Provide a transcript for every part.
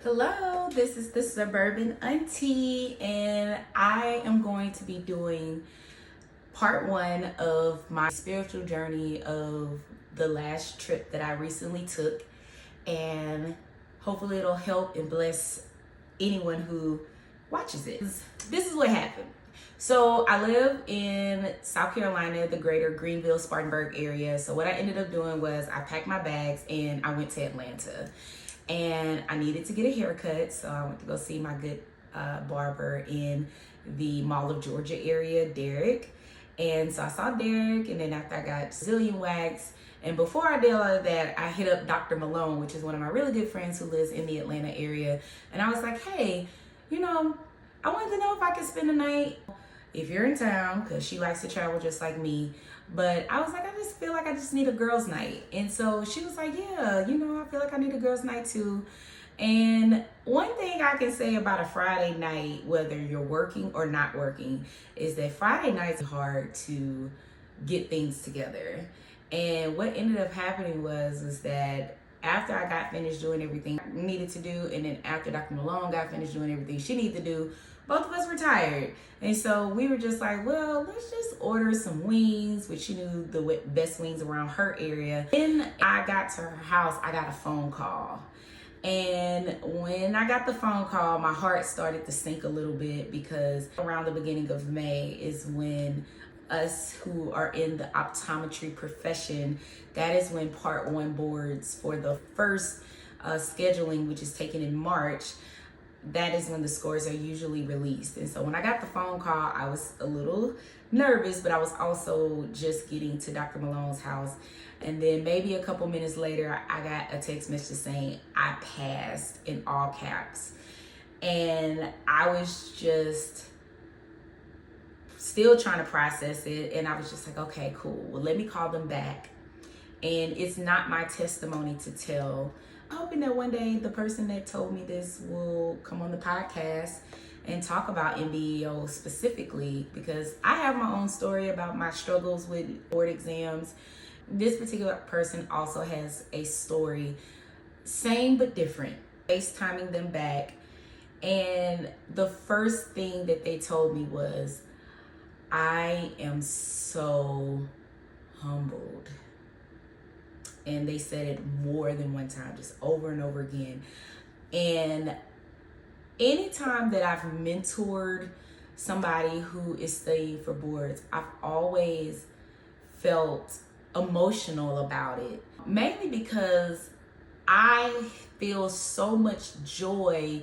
Hello, this is the Suburban Auntie, and I am going to be doing part one of my spiritual journey of the last trip that I recently took, and hopefully it'll help and bless anyone who watches it. This is what happened. So I live in South Carolina, the greater Greenville-Spartanburg area. So what I ended up doing was I packed my bags and I went to Atlanta. And I needed to get a haircut, so I went to go see my good barber in the Mall of Georgia area, Derek. And so I saw Derek, and then after I got Brazilian wax, and before I did all of that, I hit up Dr. Malone, which is one of my really good friends who lives in the Atlanta area. And I was like, hey, I wanted to know if I could spend the night if you're in town, because she likes to travel just like me. But I was like, I just feel like I just need a girls' night. And so she was like, yeah, I feel like I need a girls' night too. And one thing I can say about a Friday night, whether you're working or not working, is that Friday nights are hard to get things together. And what ended up happening was that after I got finished doing everything I needed to do, and then after Dr. Malone got finished doing everything she needed to do, both of us were tired. And so we were just like, well, let's just order some wings, which she knew the best wings around her area. Then I got to her house, I got a phone call. And when I got the phone call, my heart started to sink a little bit, because around the beginning of May is when us who are in the optometry profession, that is when part one boards for the first scheduling, which is taken in March, that is when the scores are usually released. And so when I got the phone call, I was a little nervous, but I was also just getting to Dr. Malone's house. And then maybe a couple minutes later, I got a text message saying I passed in all caps. And I was just still trying to process it. And I was just like, okay, cool. Well, let me call them back. And it's not my testimony to tell. I'm hoping that one day the person that told me this will come on the podcast and talk about NBEO specifically, because I have my own story about my struggles with board exams. This particular person also has a story, same but different. FaceTiming them back, and the first thing that they told me was, I am so humbled. And they said it more than one time, just over and over again. And anytime that I've mentored somebody who is studying for boards, I've always felt emotional about it. Mainly because I feel so much joy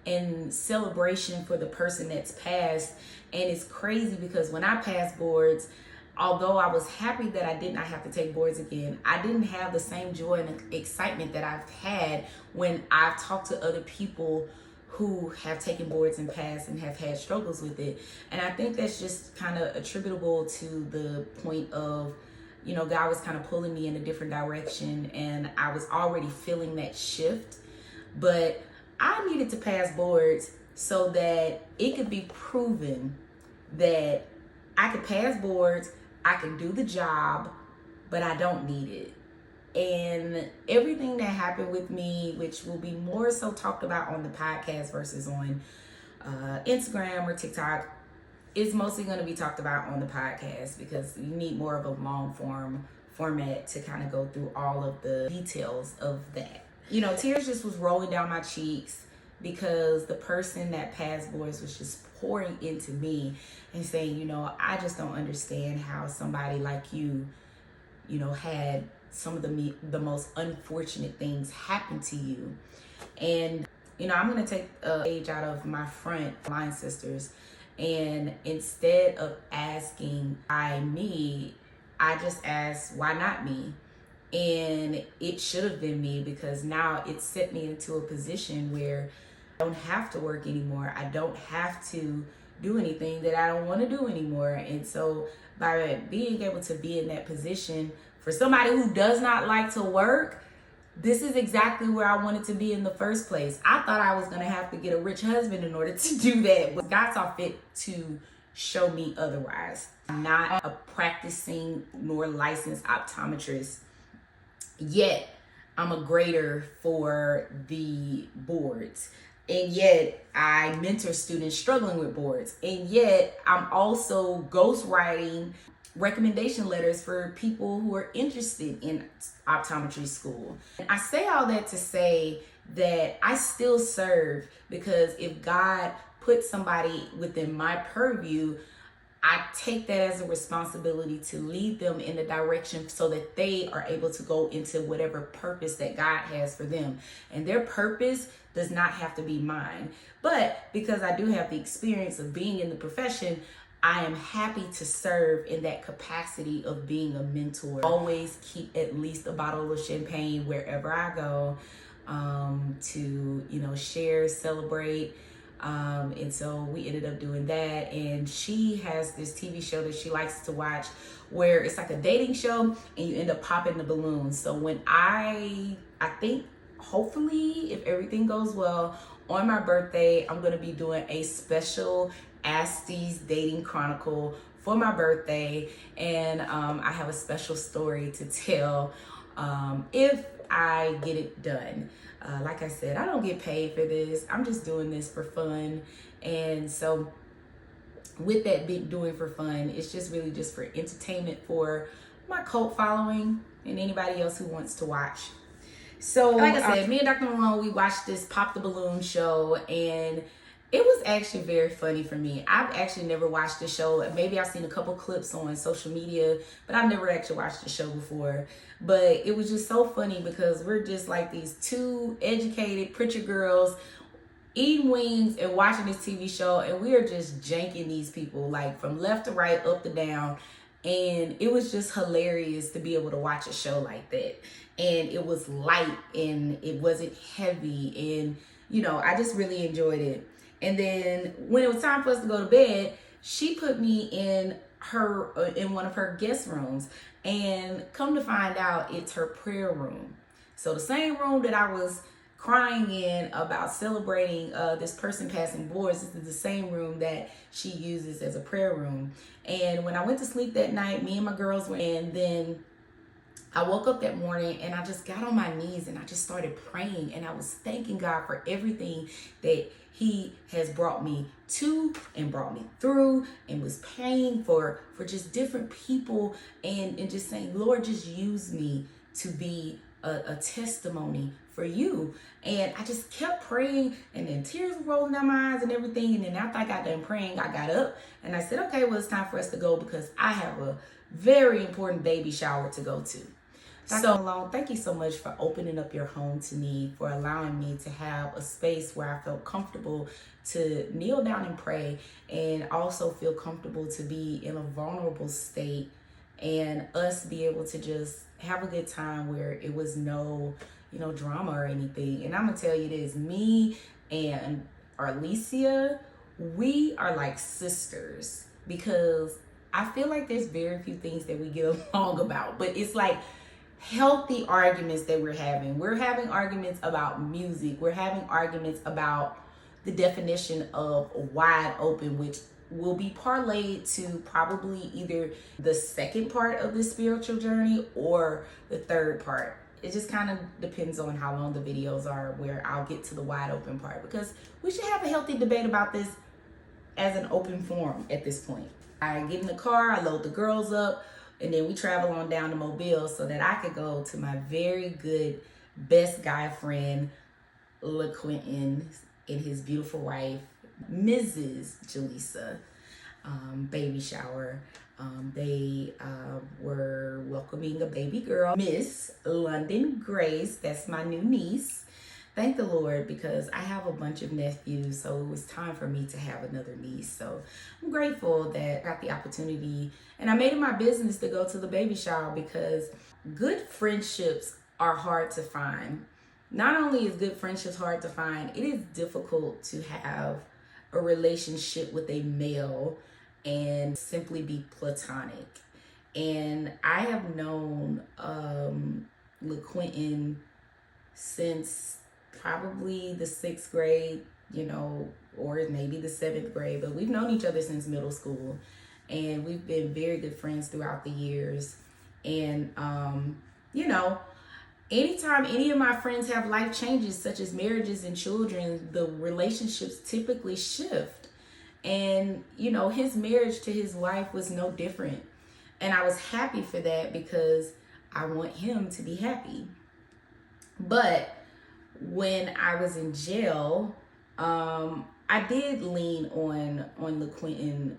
and celebration for the person that's passed. And it's crazy because when I passed boards, although I was happy that I did not have to take boards again, I didn't have the same joy and excitement that I've had when I've talked to other people who have taken boards and passed and have had struggles with it. And I think that's just kind of attributable to the point of, God was kind of pulling me in a different direction, and I was already feeling that shift. But I needed to pass boards so that it could be proven that I could pass boards, I can do the job, but I don't need it. And everything that happened with me, which will be more so talked about on the podcast versus on Instagram or TikTok, is mostly going to be talked about on the podcast, because you need more of a long format to kind of go through all of the details of that. Tears just was rolling down my cheeks, because the person that passed boards was just pouring into me and saying, I just don't understand how somebody like you, had some of the most unfortunate things happen to you. And, I'm going to take a page out of my front line sisters. And instead of asking why me, I just asked, why not me? And it should have been me, because now it set me into a position where I don't have to work anymore. I don't have to do anything that I don't want to do anymore. And so by being able to be in that position for somebody who does not like to work, this is exactly where I wanted to be in the first place. I thought I was going to have to get a rich husband in order to do that, but God saw fit to show me otherwise. I'm not a practicing nor licensed optometrist, yet I'm a grader for the boards. And yet I mentor students struggling with boards. And yet I'm also ghostwriting recommendation letters for people who are interested in optometry school. I say all that to say that I still serve, because if God put somebody within my purview, I take that as a responsibility to lead them in the direction so that they are able to go into whatever purpose that God has for them. And their purpose does not have to be mine. But because I do have the experience of being in the profession, I am happy to serve in that capacity of being a mentor. Always keep at least a bottle of champagne wherever I go, to, you know, share, celebrate. And so we ended up doing that. And she has this TV show that she likes to watch where it's like a dating show and you end up popping the balloons. So when I think hopefully, if everything goes well, on my birthday, I'm going to be doing a special Asty's Dating Chronicle for my birthday. And I have a special story to tell if I get it done. Like I said, I don't get paid for this. I'm just doing this for fun. And so with that being doing for fun, it's just really just for entertainment for my cult following and anybody else who wants to watch. So like I said, me and Dr. Malone, we watched this Pop the Balloon show, and it was actually very funny for me. I've actually never watched the show. Maybe I've seen a couple clips on social media, but I've never actually watched the show before. But it was just so funny because we're just like these two educated preacher girls eating wings and watching this TV show, and we are just janking these people like from left to right, up to down. And it was just hilarious to be able to watch a show like that. And it was light and it wasn't heavy. And, you know, I just really enjoyed it. And then when it was time for us to go to bed, she put me in one of her guest rooms. And come to find out, it's her prayer room. So the same room that I was crying in about celebrating this person passing boards, this is the same room that she uses as a prayer room. And when I went to sleep that night, me and my girls were in, then I woke up that morning and I just got on my knees and I just started praying, and I was thanking God for everything that He has brought me to and brought me through, and was praying for just different people, and just saying, Lord, just use me to be a testimony for you. And I just kept praying, and then tears were rolling down my eyes and everything. And then after I got done praying, I got up and I said, okay, well, it's time for us to go because I have a very important baby shower to go to. Dr. Malone, thank you so much for opening up your home to me, for allowing me to have a space where I felt comfortable to kneel down and pray, and also feel comfortable to be in a vulnerable state, and us be able to just have a good time where it was no, you know, drama or anything. And I'm gonna tell you this, me and Arlesia, we are like sisters, because I feel like there's very few things that we get along about, but it's like healthy arguments that we're having. We're having arguments about music. We're having arguments about the definition of wide open, which will be parlayed to probably either the second part of this spiritual journey or the third part. It just kind of depends on how long the videos are, where I'll get to the wide open part, because we should have a healthy debate about this as an open forum at this point. I get in the car, I load the girls up, and then we travel on down to Mobile so that I could go to my very good best guy friend, LaQuentin, and his beautiful wife, Mrs. Jaleesa, baby shower. They were welcoming a baby girl, Miss London Grace. That's my new niece. Thank the Lord, because I have a bunch of nephews, so it was time for me to have another niece. So I'm grateful that I got the opportunity, and I made it my business to go to the baby shower, because good friendships are hard to find. Not only is good friendships hard to find, it is difficult to have a relationship with a male and simply be platonic. And I have known LaQuentin since probably the 6th grade, you know, or maybe the 7th grade, but we've known each other since middle school, and we've been very good friends throughout the years. And you know, anytime any of my friends have life changes, such as marriages and children, the relationships typically shift. And, you know, his marriage to his wife was no different. And I was happy for that because I want him to be happy. But when I was in jail, I did lean on 𝓑𝓐𝓏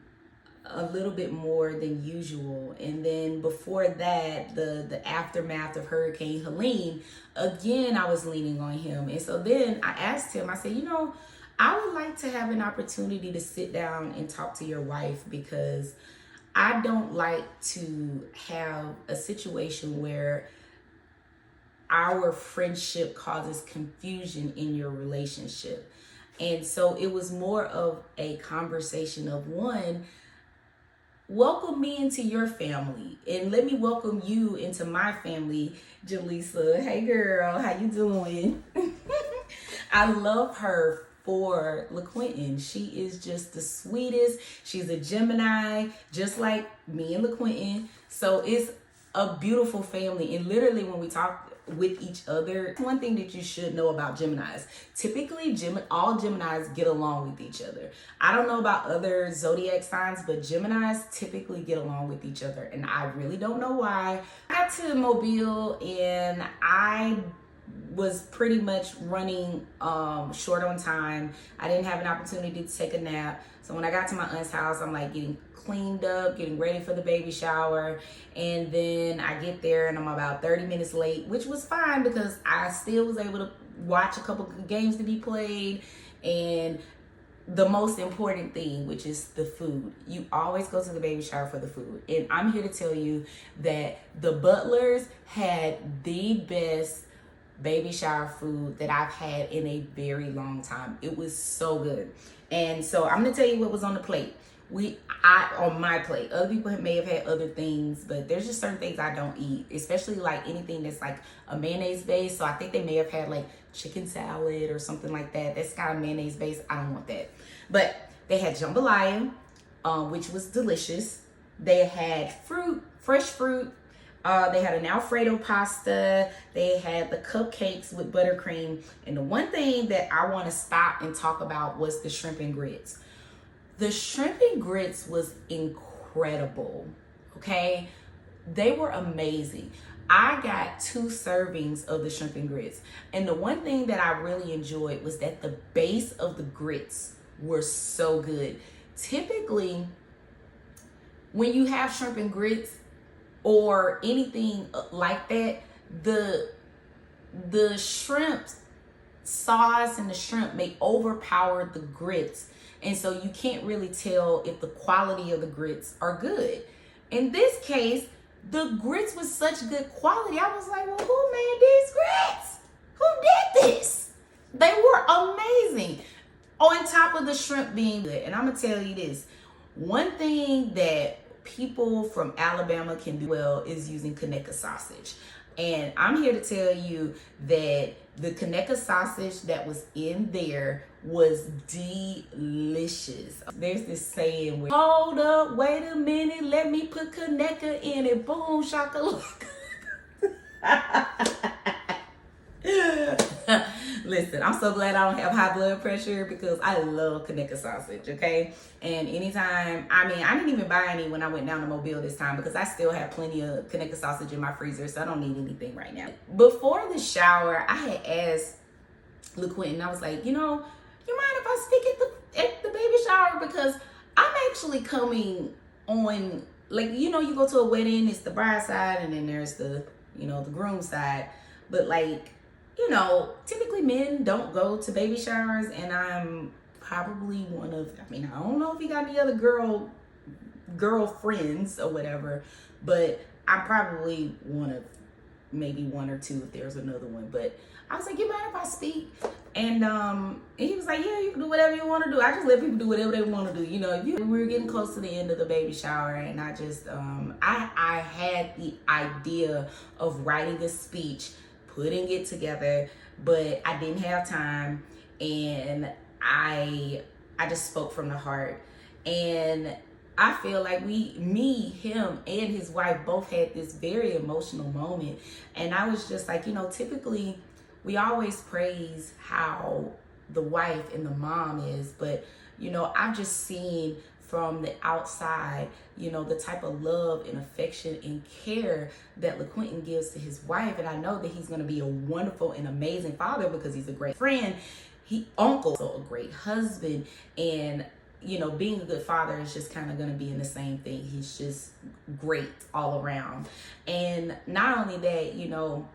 a little bit more than usual. And then before that, the aftermath of Hurricane Helene, again, I was leaning on him. And so then I asked him, I said, you know, I would like to have an opportunity to sit down and talk to your wife, because I don't like to have a situation where our friendship causes confusion in your relationship. And so it was more of a conversation of, one, welcome me into your family and let me welcome you into my family. Jaleesa, hey girl, how you doing? I love her for 𝓑𝓏. She is just the sweetest. She's a Gemini, just like me and 𝓑𝓏. So it's a beautiful family. And literally when we talk with each other, one thing that you should know about Geminis, typically all Geminis get along with each other. I don't know about other zodiac signs, but Geminis typically get along with each other, and I really don't know why. I got to Mobile and I was pretty much running short on time. I didn't have an opportunity to take a nap. So when I got to my aunt's house, I'm like getting cleaned up, getting ready for the baby shower. And then I get there and I'm about 30 minutes late, which was fine because I still was able to watch a couple of games to be played. And the most important thing, which is the food. You always go to the baby shower for the food. And I'm here to tell you that the Butlers had the best baby shower food that I've had in a very long time. It was so good. And so I'm gonna tell you what was on the plate. On my plate. Other people may have had other things, but there's just certain things I don't eat, especially like anything that's like a mayonnaise base. So I think they may have had like chicken salad or something like that. That's kind of mayonnaise based. I don't want that. But they had jambalaya, which was delicious. They had fruit, fresh fruit. They had an Alfredo pasta. They had the cupcakes with buttercream. And the one thing that I want to stop and talk about was the shrimp and grits. The shrimp and grits was incredible, okay? They were amazing. I got 2 servings of the shrimp and grits. And the one thing that I really enjoyed was that the base of the grits were so good. Typically, when you have shrimp and grits or anything like that, the shrimp sauce and the shrimp may overpower the grits. And so you can't really tell if the quality of the grits are good. In this case, the grits was such good quality. I was like, well, who made these grits? Who did this? They were amazing. On top of the shrimp being good. And I'm going to tell you this. One thing that people from Alabama can do well is using 𝓑𝓏 sausage. And I'm here to tell you that the 𝓑𝓏 sausage that was in there was delicious. There's this saying where, hold up, wait a minute, let me put 𝓑𝓏 in it. Boom, shakalaka. Listen, I'm so glad I don't have high blood pressure because I love 𝓑𝓏 sausage, okay? And anytime, I didn't even buy any when I went down to Mobile this time because I still have plenty of 𝓑𝓏 sausage in my freezer, so I don't need anything right now. Before the shower, I had asked 𝓑𝓏, I was like, you know, you mind if I speak at the baby shower? Because I'm actually coming on, like, you know, you go to a wedding, it's the bride side, and then there's the, you know, the groom side. But like, you know, typically men don't go to baby showers, and I'm probably one of, I don't know if you got any other girlfriends or whatever, but I'm probably one of maybe 1 or 2 if there's another one. But I was like, you mind if I speak? And he was like, yeah, you can do whatever you want to do. I just let people do whatever they want to do. You know, we were getting close to the end of the baby shower, and I just, I had the idea of writing a speech, putting it together, but I didn't have time, and I just spoke from the heart. And I feel like him and his wife both had this very emotional moment. And I was just like, typically we always praise how the wife and the mom is, but I've just seen from the outside, the type of love and affection and care that 𝓑𝓐𝓏 gives to his wife. And I know that he's going to be a wonderful and amazing father because he's a great friend, uncle, so a great husband. And, being a good father is just kind of going to be in the same thing. He's just great all around. And not only that,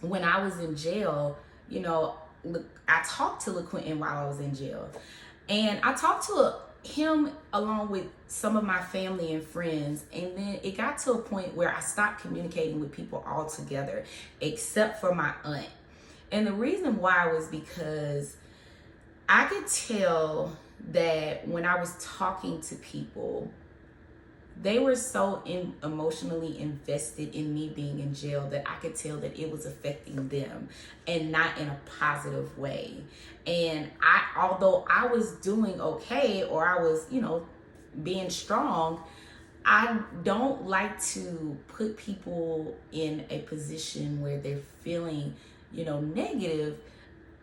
when I was in jail, I talked to 𝓑𝓐𝓏 while I was in jail. And I talked to him along with some of my family and friends, and then it got to a point where I stopped communicating with people altogether except for my aunt. And the reason why was because I could tell that when I was talking to people, they were so emotionally invested in me being in jail that I could tell that it was affecting them and not in a positive way. And although I was doing okay, or I was, being strong, I don't like to put people in a position where they're feeling, negative.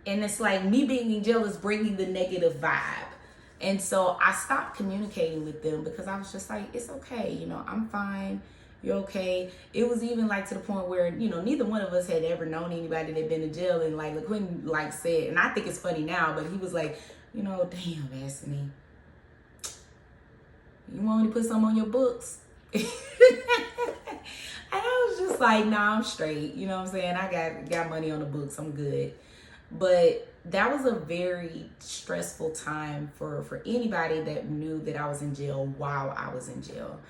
And it's like me being in jail is bringing the negative vibe. And so I stopped communicating with them because I was just like, it's okay, I'm fine, you're okay. It was even like to the point where, neither one of us had ever known anybody that had been in jail. And like 𝓑𝓏 said, and I think it's funny now, but he was like, damn, Asty, you want me to put something on your books? And I was just like, nah, I'm straight. You know what I'm saying? I got money on the books, I'm good. But that was a very stressful time for anybody that knew that I was in jail while I was in jail.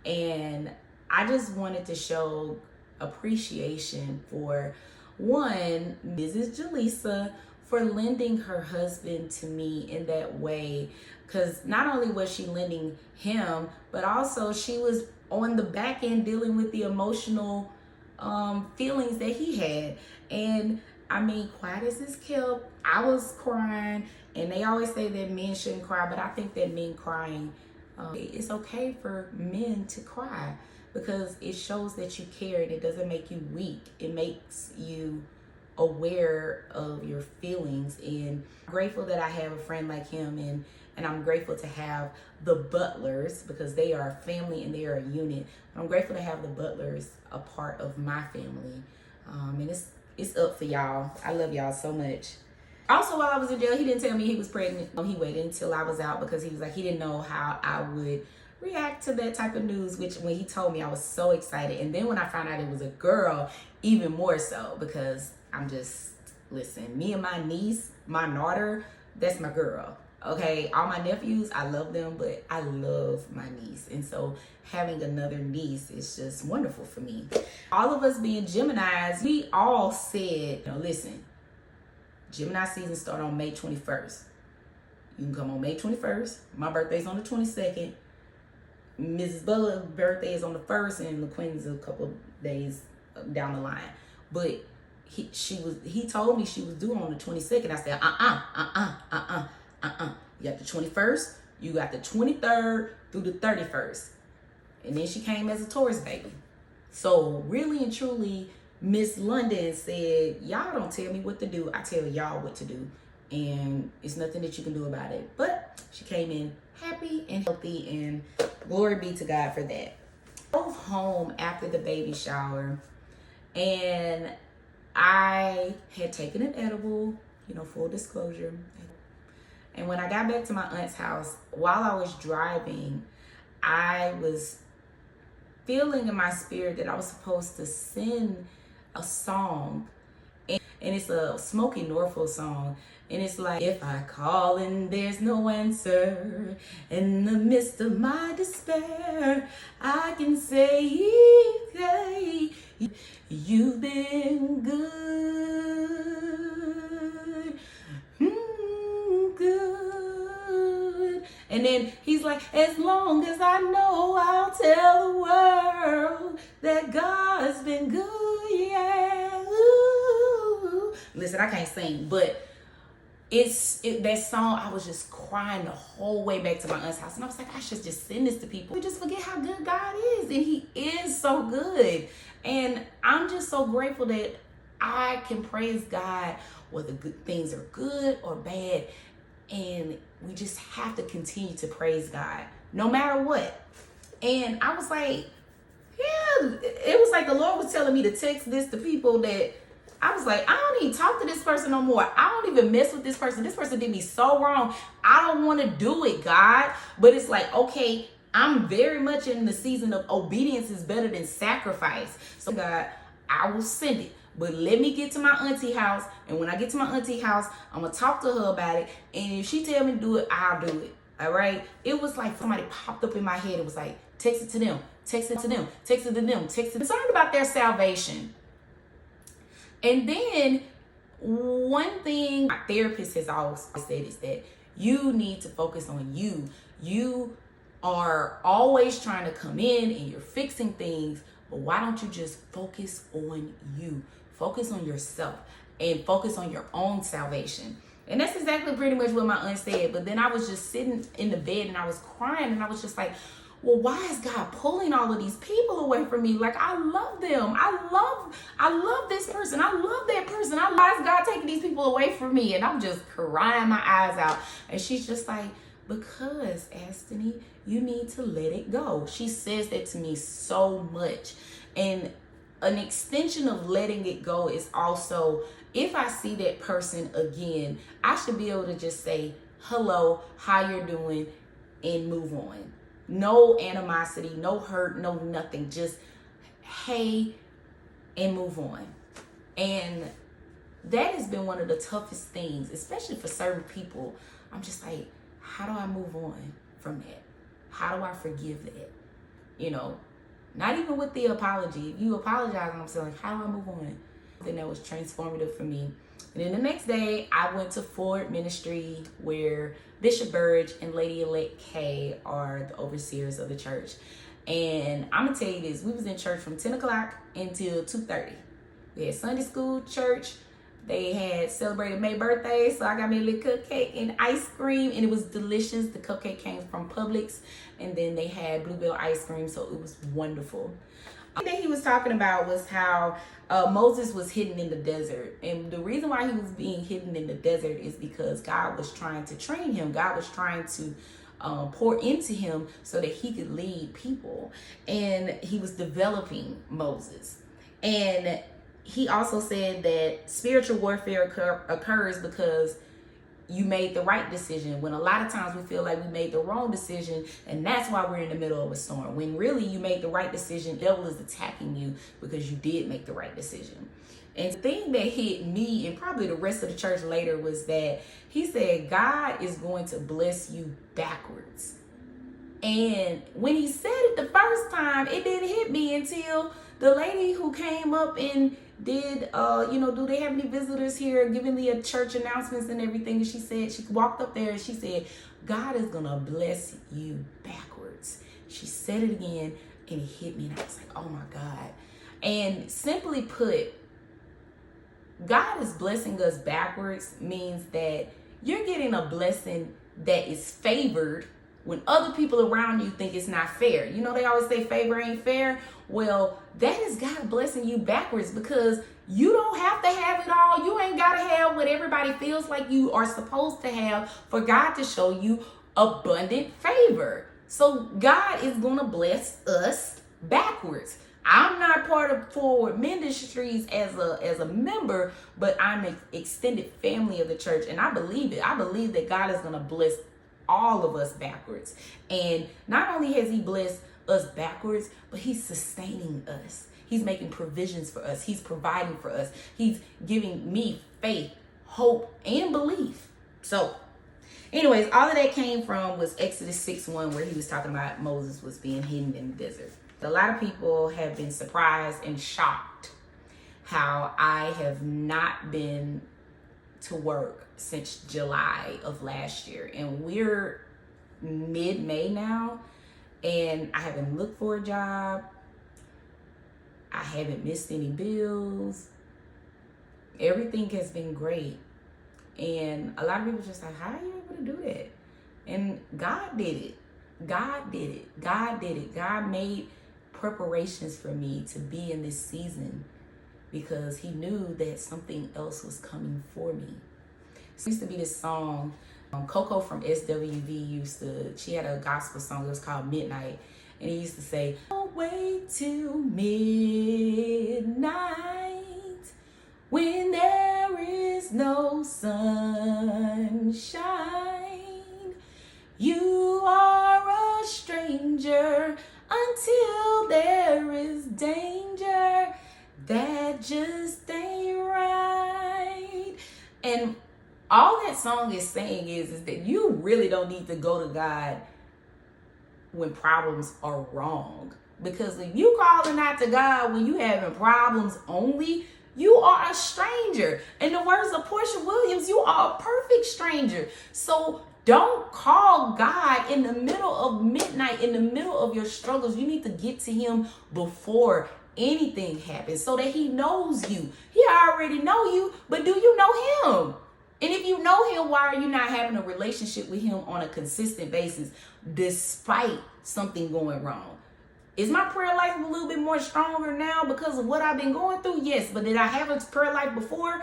And I just wanted to show appreciation for, one, Mrs. Jaleesa, for lending her husband to me in that way. Because not only was she lending him, but also she was on the back end dealing with the emotional feelings that he had. And I mean, quiet as it's kept, I was crying. And they always say that men shouldn't cry, but I think that men crying, it's okay for men to cry because it shows that you care and it doesn't make you weak. It makes you aware of your feelings. And I'm grateful that I have a friend like him, and I'm grateful to have the Butlers because they are a family and they are a unit. I'm grateful to have the Butlers a part of my family. And it's up for y'all. I love y'all so much. Also, while I was in jail, he didn't tell me he was pregnant. He waited until I was out because he was like, he didn't know how I would react to that type of news, which when he told me, I was so excited. And then when I found out it was a girl, even more so, because listen, me and my niece, my daughter, that's my girl. Okay, all my nephews, I love them, but I love my niece. And so having another niece is just wonderful for me. All of us being Geminis, we all said, listen, Gemini season start on May 21st. You can come on May 21st. My birthday's on the 22nd. Mrs. Butler's birthday is on the 1st, and 𝓑𝓏's a couple days down the line. But he told me she was due on the 22nd. I said, You got the 21st, you got the 23rd through the 31st. And then she came as a Taurus baby. So really and truly, Miss London said, y'all don't tell me what to do. I tell y'all what to do. And it's nothing that you can do about it. But she came in happy and healthy, and glory be to God for that. I drove home after the baby shower, and I had taken an edible, full disclosure. And when I got back to my aunt's house, while I was driving, I was feeling in my spirit that I was supposed to sing a song. And it's a 𝑭𝒐𝒐𝒏 𝓑𝓐𝓏 song. And it's like, if I call and there's no answer, in the midst of my despair, I can say, hey, you've been good, good. And then he's like, as long as I know, I'll tell the world that God's been good, yeah. Ooh. Listen, I can't sing, but that song, I was just crying the whole way back to my aunt's house. And I was like, I should just send this to people. We just forget how good God is. And he is so good. And I'm just so grateful that I can praise God whether good things are good or bad. And we just have to continue to praise God no matter what. And I was like, yeah, it was like the Lord was telling me to text this to people that I was like, I don't even talk to this person no more. I don't even mess with this person. This person did me so wrong. I don't want to do it, God. But it's like, okay, I'm very much in the season of obedience is better than sacrifice. So God, I will send it. But let me get to my auntie house. And when I get to my auntie house, I'm going to talk to her about it. And if she tell me to do it, I'll do it. All right. It was like somebody popped up in my head. It was like, text it to them, text it to them, text it to them, text it. Concerned about their salvation. And then one thing my therapist has always said is that you need to focus on you. You are always trying to come in and you're fixing things, but why don't you just focus on you? Focus on yourself and focus on your own salvation. And that's exactly pretty much what my aunt said. But then I was just sitting in the bed and I was crying and I was just like, well, why is God pulling all of these people away from me? Like, I love them. I love this person. I love that person. Why is God taking these people away from me? And I'm just crying my eyes out. And she's just like, because, Asty, you need to let it go. She says that to me so much. And an extension of letting it go is also, if I see that person again, I should be able to just say, hello, how you're doing, and move on. No animosity, no hurt, no nothing. Just, hey, and move on. And that has been one of the toughest things, especially for certain people. I'm just like, how do I move on from that? How do I forgive that? You know, not even with the apology. If you apologize, I'm saying, like, how do I move on? Then that was transformative for me. And then the next day, I went to Ford Ministry where Bishop Burge and Lady-elect Kay are the overseers of the church. And I'm going to tell you this. We was in church from 10 o'clock until 2:30. We had Sunday school, church. They had celebrated May birthday, so I got me a little cupcake and ice cream, and it was delicious. The cupcake came from Publix, and then they had Bluebell ice cream, so it was wonderful. The thing he was talking about was how Moses was hidden in the desert. And the reason why he was being hidden in the desert is because God was trying to train him. God was trying to pour into him so that he could lead people. And he was developing Moses. And he also said that spiritual warfare occurs because you made the right decision, when a lot of times we feel like we made the wrong decision, and that's why we're in the middle of a storm. When really you made the right decision, the devil is attacking you because you did make the right decision. And the thing that hit me and probably the rest of the church later was that he said, God is going to bless you backwards. And when he said it the first time, it didn't hit me until the lady who came up and did, do they have any visitors here, giving the church announcements and everything. And she said, she walked up there and she said, God is going to bless you backwards. She said it again and it hit me. And I was like, oh my God. And simply put, God is blessing us backwards means that you're getting a blessing that is favored when other people around you think it's not fair. You know, they always say favor ain't fair. Well, that is God blessing you backwards, because you don't have to have it all. You ain't got to have what everybody feels like you are supposed to have for God to show you abundant favor. So God is going to bless us backwards. I'm not part of Forward Ministries as a member, but I'm an extended family of the church, and I believe it. I believe that God is going to bless all of us backwards. And not only has he blessed us backwards, but he's sustaining us. He's making provisions for us. He's providing for us. He's giving me faith, hope, and belief. So anyways, all of that came from was Exodus 6:1, where he was talking about Moses was being hidden in the desert. A lot of people have been surprised and shocked how I have not been to work since July of last year. And we're mid-May now, and I haven't looked for a job. I haven't missed any bills. Everything has been great. And a lot of people just like, how are you able to do that? And God did it. God did it. God did it. God made preparations for me to be in this season because he knew that something else was coming for me. So it used to be this song, 𝑐𝑂 from 𝑠𝑤𝒏 she had a gospel song, it was called Midnight. And he used to say, don't wait till midnight when there is no sunshine. You are a stranger until there is danger. That just ain't right. And all that song is saying is that you really don't need to go to God when problems are wrong. Because if you calling out to God when you having problems only, you are a stranger. In the words of Portia Williams, you are a perfect stranger. So don't call God in the middle of midnight, in the middle of your struggles. You need to get to him before anything happens so that he knows you. He already know you, but do you know him? And if you know him, why are you not having a relationship with him on a consistent basis despite something going wrong? Is my prayer life a little bit more stronger now because of what I've been going through? Yes. But did I have a prayer life before?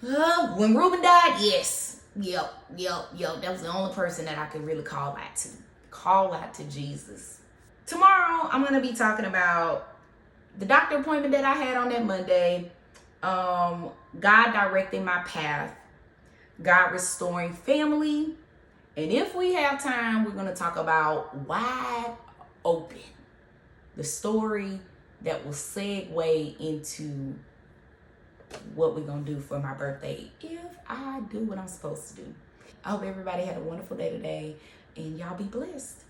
When Reuben died? Yes. Yep. That was the only person that I could really call out to. Call out to Jesus. Tomorrow, I'm going to be talking about the doctor appointment that I had on that Monday. God directing my path. God restoring family. And if we have time, we're going to talk about Wide Open. The story that will segue into what we're going to do for my birthday if I do what I'm supposed to do. I hope everybody had a wonderful day today, and y'all be blessed.